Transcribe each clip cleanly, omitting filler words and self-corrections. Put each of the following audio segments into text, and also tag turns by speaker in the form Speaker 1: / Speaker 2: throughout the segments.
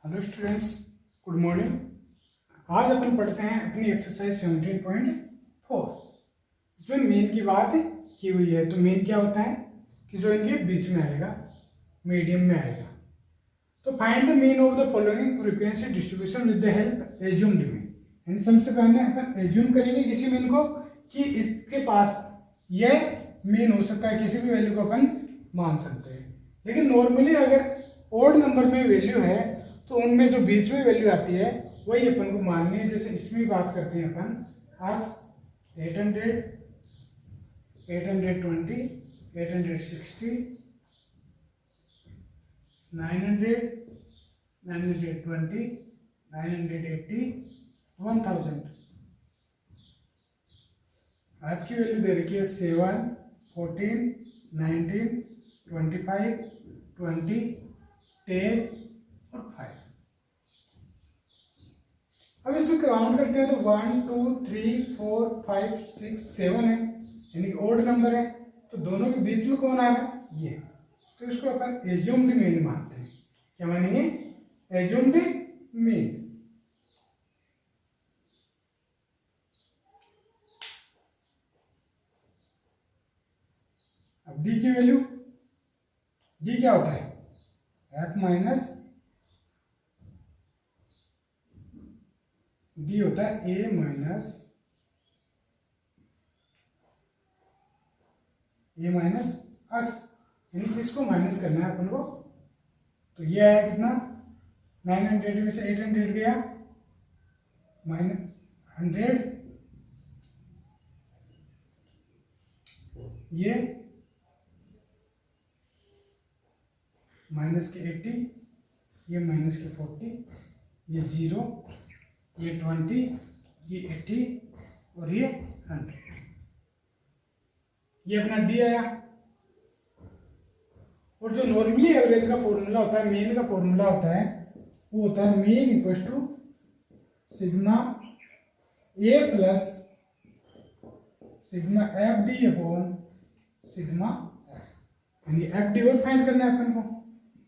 Speaker 1: Hello students, good morning. आज अपन पढ़ते हैं अपनी एक्सरसाइज 17.4। इसमें मीन की बात की हुई है। तो मीन क्या होता है कि जो इनके बीच में आएगा, मीडियम में आएगा। तो find the mean of the following frequency distribution with the help assumed mean. यानी सबसे पहले अपन एज्यूम करेंगे किसी मीन को कि इसके पास यह मीन हो सकता है, किसी भी वैल्यू को अपन मान सकते हैं। लेकिन नॉर्मली अगर ओड नंबर में वैल्यू है तो उनमें जो बीच में वैल्यू आती है वही अपन को माननी है। जैसे इसमें बात करते हैं अपन आज 800, 820, 860, 900, 920, 980, 1000। आपकी वैल्यू दे रखी है 7, 14, 19, 25, 20, 10 और 5। अब इसको काउंट करते हैं तो 1, 2, 3, 4, 5, 6, 7 है, यानी ओड नंबर है। तो दोनों के बीच में कौन आ रहा है? ये। तो इसको अपन एज्यूम्ड मीन मानते हैं। क्या मानेंगे? Assumed mean. अब डी की वैल्यू, डी क्या होता है? एफ माइनस डी होता है ए माइनस एक्स, यानी इसको माइनस करना है अपन को। तो ये आया कितना? 900 में से 800 गया, -100, ये माइनस के 80, ये माइनस के 40, ये 0, ये 20, ये 80 और ये 100। ये अपना डी आया। और जो नॉर्मली एवरेज का फॉर्मूला होता है, मीन का फॉर्मूला होता है, वो होता है mean equal to sigma A plus sigma F D upon sigma F. यानी एफ डी और फाइंड करना है अपन को।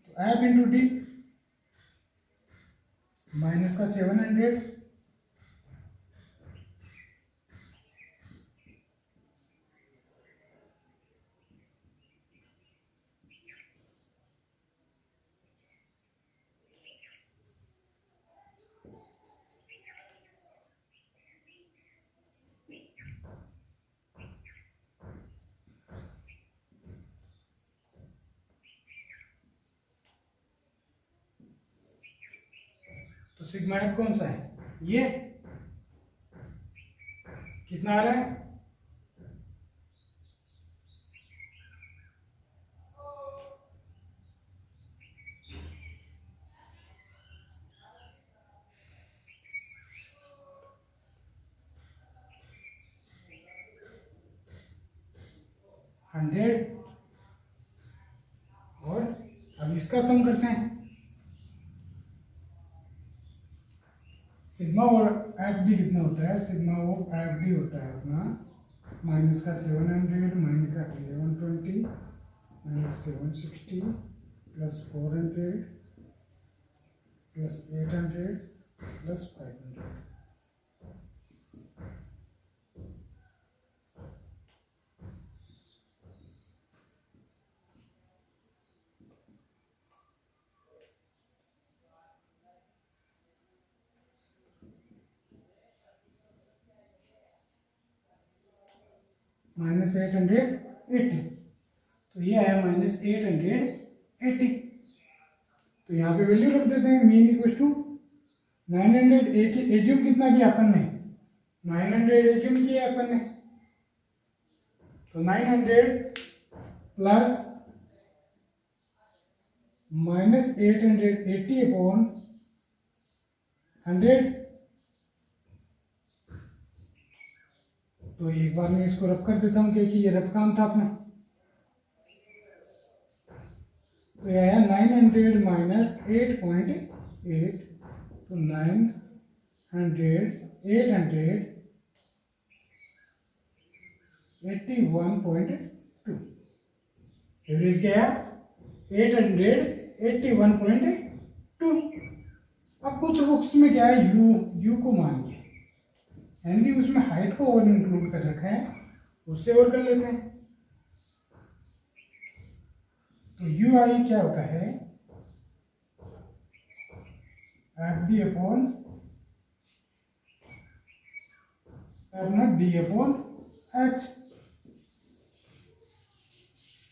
Speaker 1: तो एफ इंटू डी माइनस का 700 तो सिग्मा एफ कौन सा है? ये कितना आ रहा है? हंड्रेड। और अब इसका सम करते हैं। सिग्मा और एफ डी कितना होता है? सिग्मा और एफ डी होता है अपना माइनस का 700, माइनस का 1120, माइनस 760 प्लस 400 प्लस 800 प्लस 500। -880। तो ये है -880। तो यहाँ पे वैल्यू रख देते हैं। मीन इक्वल टू 900 एज्यूम कितना किया अपन ने? 900 एज्यूम किया अपन ने। तो 900 प्लस -880 अपॉन 100। तो एक बार मैं इसको रफ कर देता हूं क्योंकि ये रफ काम था अपना। तो यह है 900 माइनस 8.8, तो 900 800 81.2। एवरेज क्या है? 881.2। अब कुछ बुक्स में क्या है, यू को मान के, यानी कि उसमें हाइट को और इंक्लूड कर रखा है, उससे और कर लेते हैं। तो यू आई क्या होता है, F D upon F not D upon H.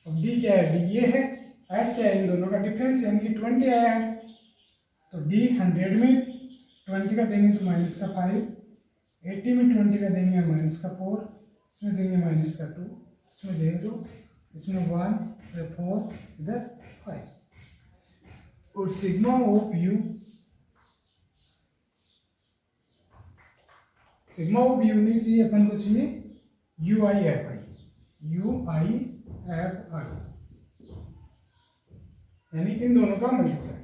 Speaker 1: अब डी क्या है, डी ये है, एच क्या है, इन दोनों का डिफरेंस यानी कि 20 आया है। तो डी 100 में 20 का देंगे तो माइनस का 5, 80 में 20 का देंगे माइनस का 4, इसमें देंगे माइनस का 2, इसमें 0, इसमें 1, इधर 4, इधर 5। और sigma of you, sigma of you नहीं चाहिए अपन को, चाहिए you I F I, you I F आई, यानी इन दोनों का मल्टीप्लाई।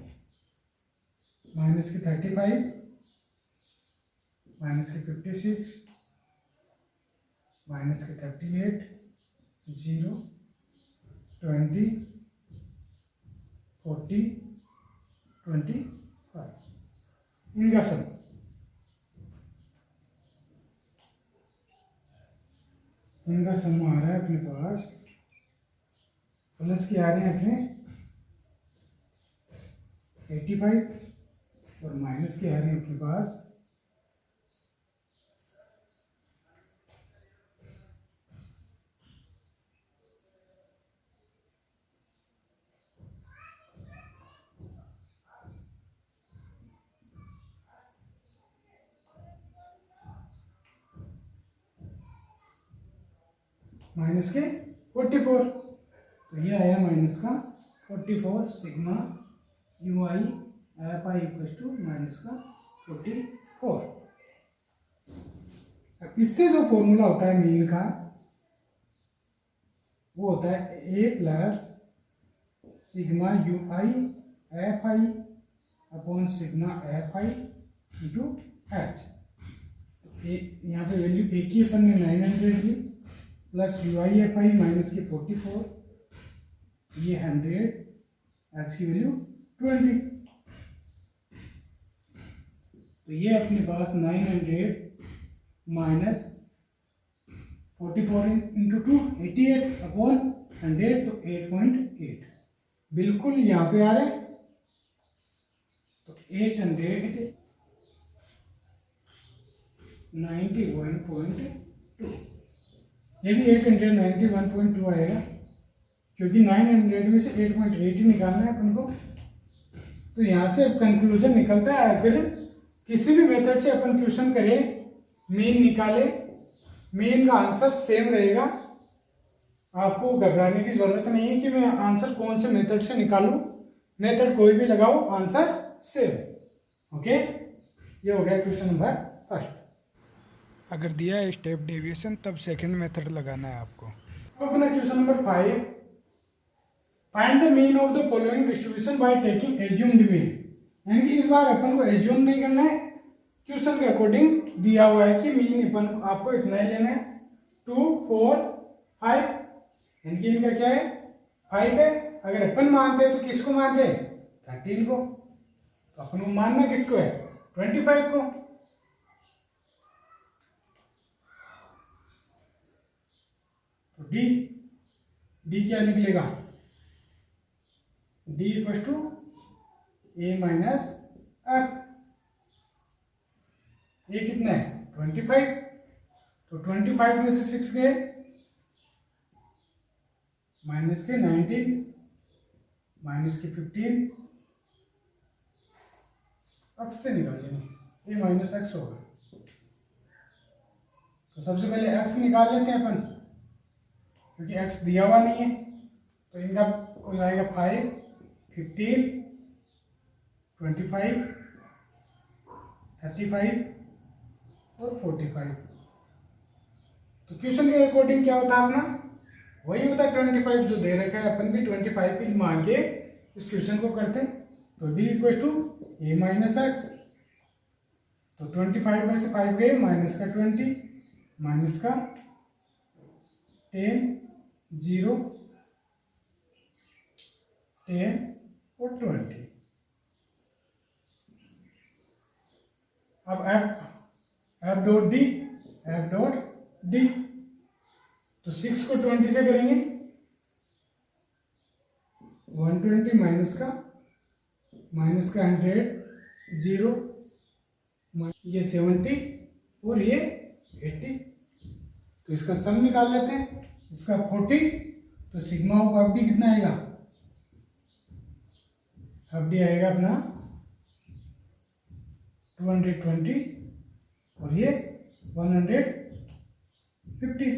Speaker 1: माइनस की 35, माइनस की 56, माइनस की 38, 0, 20, 40, 25, इनका सम। इनका सम आ रहा है अपने पास, प्लस की आ रहे हैं अपने 85 और माइनस की आ रही है अपने पास 44। तो ये आया माइनस का 44 sigma U I F I equal to minus का 44। अब इससे जो फॉर्मूला होता है मीन का, वो होता है A plus sigma U I F I upon sigma F I into H. यहाँ पे वैल्यू ए की अपन ने 900 ली, plus U I F I minus की 44, ये 100, एच की वैल्यू 20। तो ये अपने पास 900 माइनस 44 इंटू 2 88 अपॉन 100, तो 8.8 बिल्कुल यहाँ पे आ रहा है। तो 891.2, ये भी 891.2 आएगा, क्योंकि 900 में से 8.8 ही निकालना है अपन को। तो यहाँ से कंक्लूजन निकलता है, अगर किसी भी मेथड से अपन क्वेश्चन करें, मीन निकाले, मीन का आंसर सेम रहेगा। आपको घबराने की जरूरत नहीं है कि मैं आंसर कौन से मेथड से निकालूं, मेथड कोई भी लगाओ, आंसर सेम। ओके, ये हो गया क्वेश्चन नंबर फर्स्ट।
Speaker 2: अगर दिया है स्टेप डेविएशन, तब सेकंड मेथड लगाना है आपको।
Speaker 1: अब अपना question number 5, find the mean of the following distribution by taking assumed mean. यानी कि इस बार अपन को एज्यूम नहीं करना है, क्वेश्चन के अकॉर्डिंग दिया हुआ है कि मीन अपन आपको इतना ही लेना है, 2, 4, 5, यानी कि इनका क्या है 5 है। अगर अपन मानते हैं तो किसको मानते हैं, 13 को। तो अपन को मानना किसको है, 25 को। तो डी क्या निकलेगा, D equal to A minus F. ये कितना है 25, तो 25 में से 6 गए, माइनस के 19, माइनस के 15, एक्स से निकाल लेंगे, ये माइनस एक्स होगा। तो सबसे पहले एक्स निकाल लेते हैं अपन, क्योंकि एक्स दिया हुआ नहीं है। तो इनका हो जाएगा 5, 15, 25, 35 और 45। तो क्वेश्चन के अकॉर्डिंग क्या होता है अपना, वही होता है 25 जो दे रखा है, अपन भी 25 ही मान के इस क्वेश्चन को करते हैं। तो D equal to A minus X. तो 25 में से 5 गए, माइनस का 20, माइनस का 10, 0, 10 और 20। F dot D. तो 6 को 20 से करेंगे 120 माइनस का 100 0, ये 70 और ये 80। तो इसका सम निकाल लेते हैं, इसका 40। तो सिग्मा ऑफ एफ डी कितना आएगा, एफ डी आएगा अपना 220 और ये 150।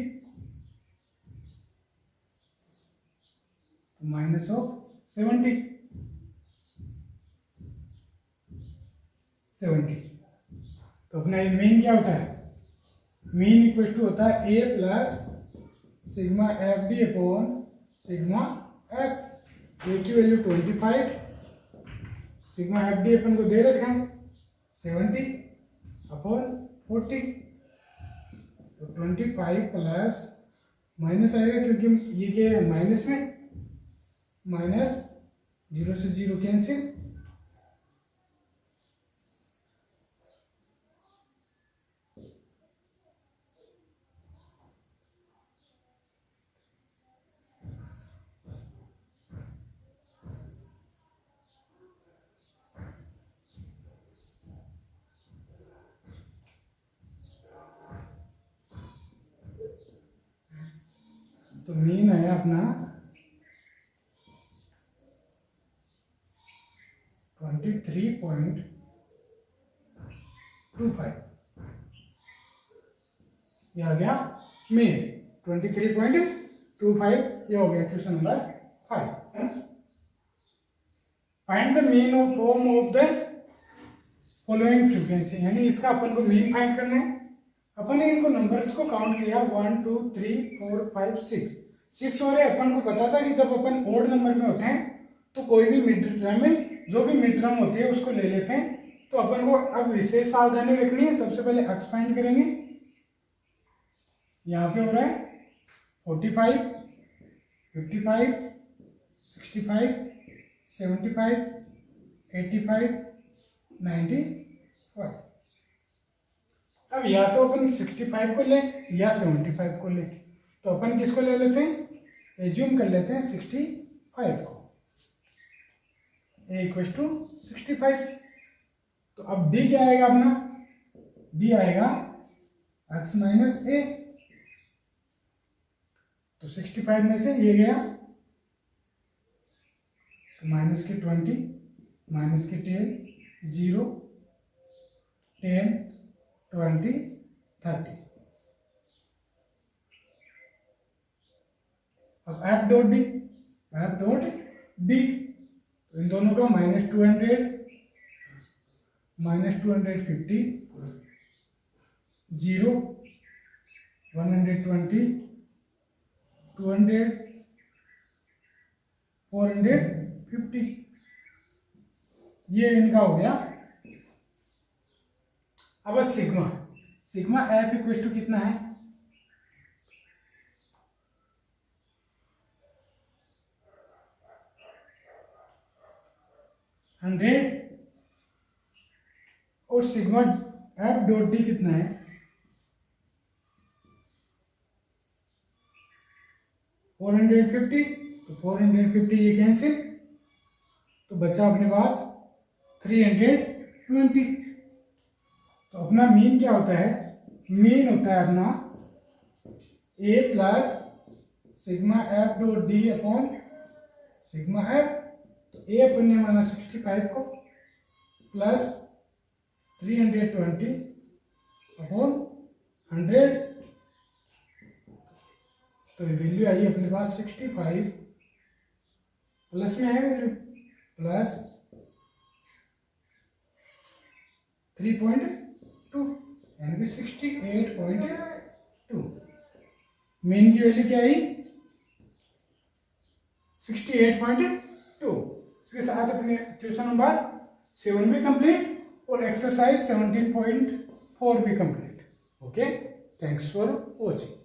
Speaker 1: तो माइनस ऑफ 70। तो अपना ये मीन क्या होता है, मीन इक्वल टू होता है A plus sigma F D upon sigma F. A की वैल्यू 25, सिग्मा एफ डी अपन को दे रखा है 70 अपॉन 40। तो 25 प्लस माइनस आएगा क्योंकि ये क्या है माइनस में, माइनस 0 से 0 कैंसिल। तो मीन है अपना 23.25, ये आ गया मीन 23.25, ये हो गया question number 5। Find the mean of form of the following frequency, यानी इसका अपन को मीन फाइंड करना है। अपन ने इनको नंबर्स को काउंट किया 1 2 3 4 5 6 हो रहे। अपन को पता था कि जब अपन ओड नंबर में होते हैं तो कोई भी मिड टर्म में जो भी मिड टर्म होती है उसको ले लेते हैं। तो अपन को अब विशेष सावधानी रखनी है। सबसे पहले एक्सपेंड करेंगे, यहाँ पे हो रहा है 45 55 65 75 85 95। अब या तो अपन 65 को लें या 75 को लें। तो अपन किसको ले लेते हैं, एज्यूम कर लेते हैं 65 को, ए इक्वल टू 65। तो अब डी क्या आएगा अपना, डी आएगा x माइनस ए। तो 65 में से ये गया तो माइनस के 20 माइनस के 10 0 10 20 30। अब F dot D, F dot D, तो इन दोनों का -200 -250 0 120 200 450, ये इनका हो गया। अब sigma, sigma F equal to कितना है, हंड्रेड, और सिग्मा एफ डॉट डी कितना है, 450। तो 450 ये कैंसिल, तो बचा अपने पास 320। तो अपना मीन क्या होता है, मीन होता है अपना A plus sigma F dot D upon sigma F. तो ए अपन ने माना 65 को प्लस 320 अपॉन 100। तो वैल्यू आई अपने पास 65 प्लस में है वैल्यू प्लस 3.2 यानी कि 68.2। मीन की वैल्यू क्या आई 68.2। इसके साथ अपने क्वेश्चन नंबर 7 भी कंप्लीट और एक्सरसाइज 17.4 भी complete. Okay, thanks for watching.